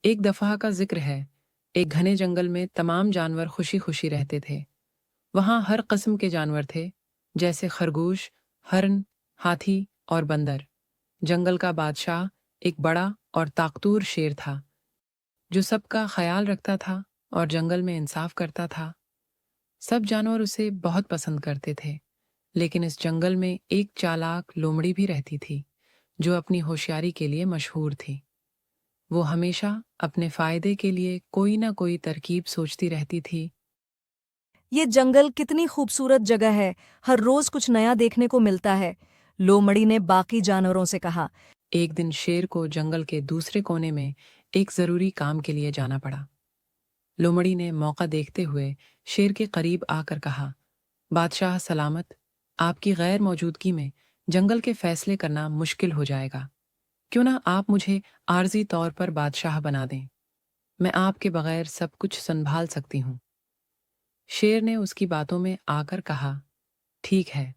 एक दफा का जिक्र है। एक घने जंगल में तमाम जानवर खुशी खुशी रहते थे। वहां हर किस्म के जानवर थे, जैसे खरगोश, हरन, हाथी और बंदर। जंगल का बादशाह एक बड़ा और ताकतूर शेर था, जो सबका ख्याल रखता था और जंगल में इंसाफ करता था। सब जानवर उसे बहुत पसंद करते थे। लेकिन इस जंगल में एक चालाक लोमड़ी भी रहती थी, जो अपनी होशियारी के लिए मशहूर थी। वो हमेशा अपने फायदे के लिए कोई ना कोई तरकीब सोचती रहती थी। ये जंगल कितनी खूबसूरत जगह है। हर रोज कुछ नया देखने को मिलता है, लोमड़ी ने बाकी जानवरों से कहा। एक दिन शेर को जंगल के दूसरे कोने में एक जरूरी काम के लिए जाना पड़ा। लोमड़ी ने मौका देखते हुए शेर के करीब आकर कहा, बादशाह सलामत, आपकी गैर मौजूदगी में जंगल के फैसले करना मुश्किल हो जाएगा। क्यों ना आप मुझे आर्जी तौर पर बादशाह बना दें। मैं आपके बगैर सब कुछ संभाल सकती हूँ। शेर ने उसकी बातों में आकर कहा, ठीक है,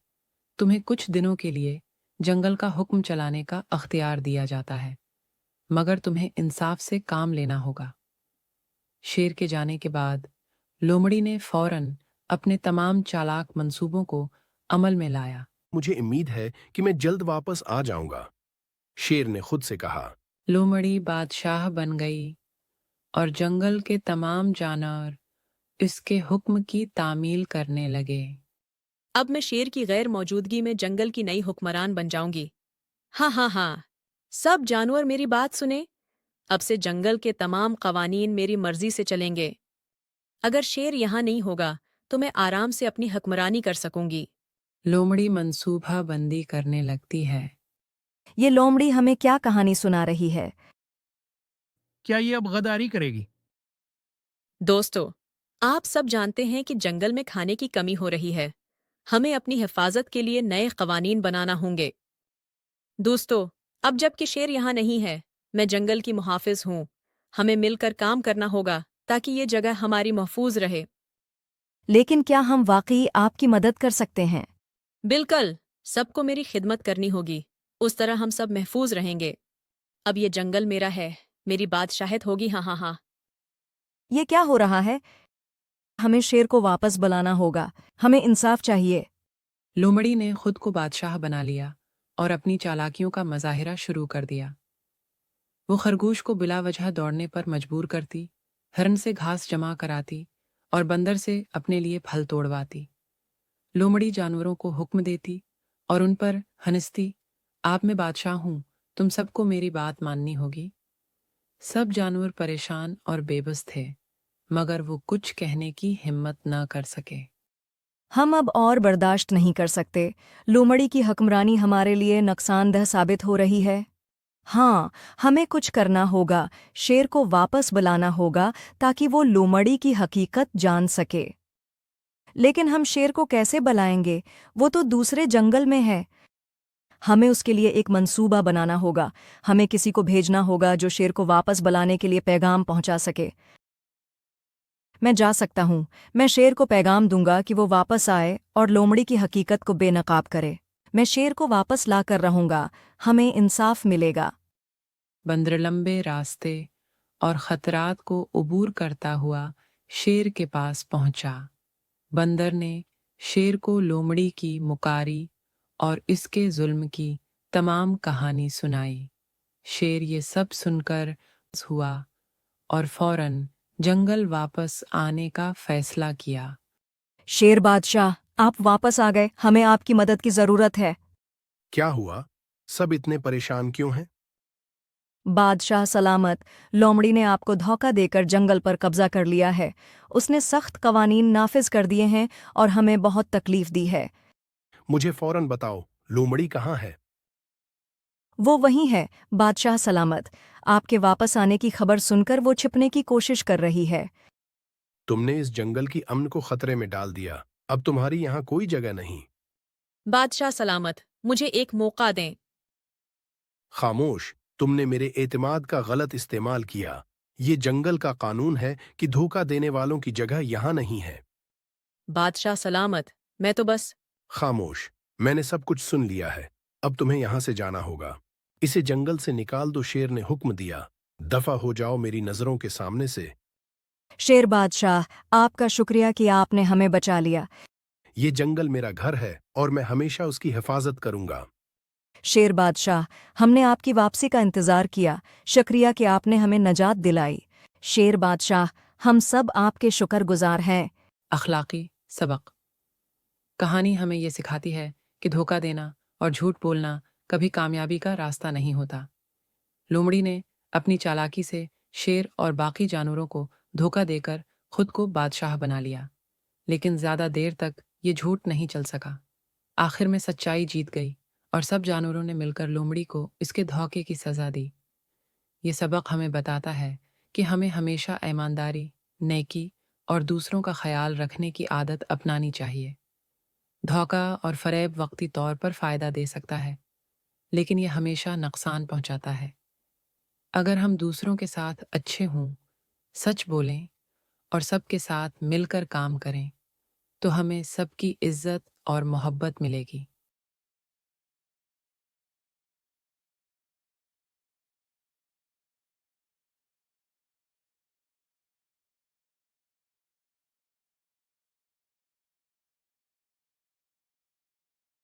तुम्हें कुछ दिनों के लिए जंगल का हुक्म चलाने का अख्तियार दिया जाता है, मगर तुम्हें इंसाफ से काम लेना होगा। शेर के जाने के बाद लोमड़ी ने फौरन अपने तमाम चालाक मंसूबों को अमल में लाया। मुझे उम्मीद है कि मैं जल्द वापस आ जाऊंगा, शेर ने खुद से कहा। लोमड़ी बादशाह बन गई और जंगल के तमाम जानवर इसके हुक्म की तामील करने लगे। अब मैं शेर की गैर मौजूदगी में जंगल की नई हुक्मरान बन जाऊंगी। हाँ हाँ हाँ, सब जानवर मेरी बात सुने। अब से जंगल के तमाम कवानीन मेरी मर्जी से चलेंगे। अगर शेर यहाँ नहीं होगा तो मैं आराम से अपनी हुक्मरानी कर सकूंगी। लोमड़ी मंसूबा बंदी करने लगती है। ये लोमड़ी हमें क्या कहानी सुना रही है? क्या ये अब गद्दारी करेगी? दोस्तों, आप सब जानते हैं कि जंगल में खाने की कमी हो रही है। हमें अपनी हिफाजत के लिए नए कवानीन बनाना होंगे। दोस्तों, अब जबकि शेर यहाँ नहीं है, मैं जंगल की मुहाफिज हूँ। हमें मिलकर काम करना होगा ताकि ये जगह हमारी महफूज रहे। लेकिन क्या हम वाकई आपकी मदद कर सकते हैं? बिल्कुल, सबको मेरी खिदमत करनी होगी। उस तरह हम सब महफूज रहेंगे। अब ये जंगल मेरा है, मेरी बादशाहत होगी। हाँ हाँ हाँ। ये क्या हो रहा है? हमें शेर को वापस बुलाना होगा। हमें इंसाफ चाहिए। लोमड़ी ने खुद को बादशाह बना लिया और अपनी चालाकियों का मजाहिरा शुरू कर दिया। वो खरगोश को बिला वजह दौड़ने पर मजबूर करती, हरन से घास जमा कराती और बंदर से अपने लिए फल तोड़वाती। लोमड़ी जानवरों को हुक्म देती और उन पर हंसती, आप मैं बादशाह हूं, तुम सबको मेरी बात माननी होगी। सब जानवर परेशान और बेबस थे, मगर वो कुछ कहने की हिम्मत न कर सके। हम अब और बर्दाश्त नहीं कर सकते। लोमड़ी की हुक्मरानी हमारे लिए नुकसानदेह साबित हो रही है। हाँ, हमें कुछ करना होगा। शेर को वापस बुलाना होगा ताकि वो लोमड़ी की हकीकत जान सके। लेकिन हम शेर को कैसे बुलाएंगे? वो तो दूसरे जंगल में है। हमें उसके लिए एक मंसूबा बनाना होगा। हमें किसी को भेजना होगा जो शेर को वापस बुलाने के लिए पैगाम पहुंचा सके। मैं जा सकता हूँ। मैं शेर को पैगाम दूंगा कि वो वापस आए और लोमड़ी की हकीकत को बेनकाब करे। मैं शेर को वापस ला कर रहूंगा। हमें इंसाफ मिलेगा। बंदर लंबे रास्ते और खतरात को उबूर करता हुआ शेर के पास पहुंचा। बंदर ने शेर को लोमड़ी की मुकारी और इसके जुल्म की तमाम कहानी सुनाई। शेर ये सब सुनकर हुआ और फौरन जंगल वापस आने का फैसला किया। शेर बादशाह, आप वापस आ गए। हमें आपकी मदद की जरूरत है। क्या हुआ? सब इतने परेशान क्यों हैं? बादशाह सलामत, लोमड़ी ने आपको धोखा देकर जंगल पर कब्जा कर लिया है। उसने सख्त कवानीन नाफिज कर दिए हैं और हमें बहुत तकलीफ दी है। मुझे फौरन बताओ, लोमड़ी कहाँ है? वो वहीं है, बादशाह सलामत। आपके वापस आने की खबर सुनकर वो छिपने की कोशिश कर रही है। तुमने इस जंगल की अमन को खतरे में डाल दिया। अब तुम्हारी यहाँ कोई जगह नहीं। बादशाह सलामत, मुझे एक मौका दें। खामोश, तुमने मेरे एतमाद का गलत इस्तेमाल किया। ये जंगल का कानून है कि धोखा देने वालों की जगह यहाँ नहीं है। बादशाह सलामत, मैं तो बस। खामोश, मैंने सब कुछ सुन लिया है। अब तुम्हें यहाँ से जाना होगा। इसे जंगल से निकाल दो, शेर ने हुक्म दिया। दफा हो जाओ मेरी नजरों के सामने से। शेर बादशाह, आपका शुक्रिया कि आपने हमें बचा लिया। ये जंगल मेरा घर है और मैं हमेशा उसकी हिफाजत करूंगा। शेर बादशाह, हमने आपकी वापसी का इंतजार किया। शुक्रिया कि आपने हमें नजात दिलाई। शेर बादशाह, हम सब आपके शुक्रगुजार हैं। अखलाकी सबक। कहानी हमें ये सिखाती है कि धोखा देना और झूठ बोलना कभी कामयाबी का रास्ता नहीं होता। लोमड़ी ने अपनी चालाकी से शेर और बाकी जानवरों को धोखा देकर खुद को बादशाह बना लिया, लेकिन ज्यादा देर तक ये झूठ नहीं चल सका। आखिर में सच्चाई जीत गई और सब जानवरों ने मिलकर लोमड़ी को इसके धोखे की सजा दी। ये सबक हमें बताता है कि हमें हमेशा ईमानदारी, नेकी और दूसरों का ख्याल रखने की आदत अपनानी चाहिए। धोखा और फरेब वक्ती तौर पर फायदा दे सकता है, लेकिन यह हमेशा नुकसान पहुंचाता है। अगर हम दूसरों के साथ अच्छे हों, सच बोलें और सबके साथ मिलकर काम करें, तो हमें सबकी इज्जत और मोहब्बत मिलेगी।